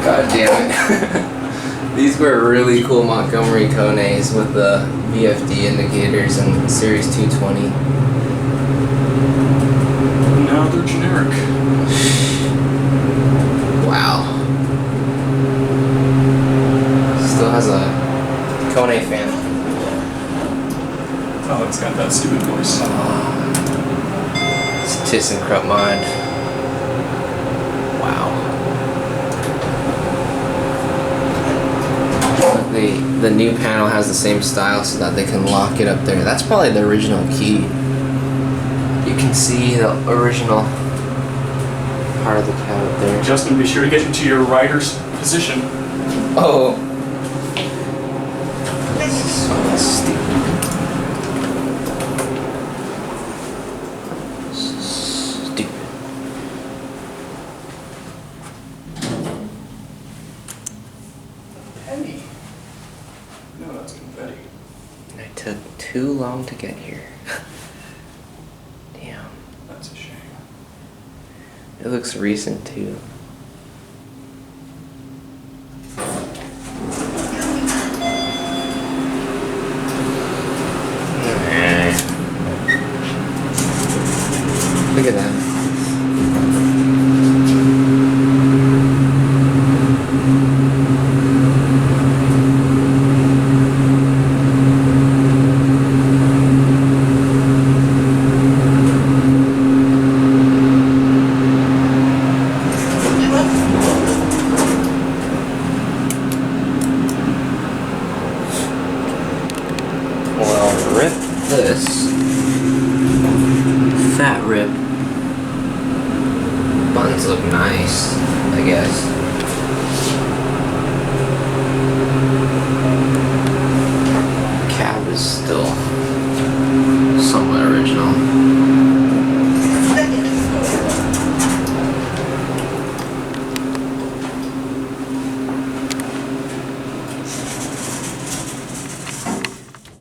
God damn it. These were really cool Montgomery KONEs with the VFD indicators and Series 220. Now they're generic. Wow. Still has a KONE fan. Oh, it's got that stupid voice. It's a ThyssenKrupp mod. Wow. The new panel has the same style so that they can lock it up there. That's probably the original key. You can see the original part of the cab up there. Justin, be sure to get into your rider's position. Oh. So stupid. Penny. No, that's confetti. It took too long to get here. Damn. That's a shame. It looks recent too. Look at that. Well, rip this. Fat rip. Buttons look nice, I guess.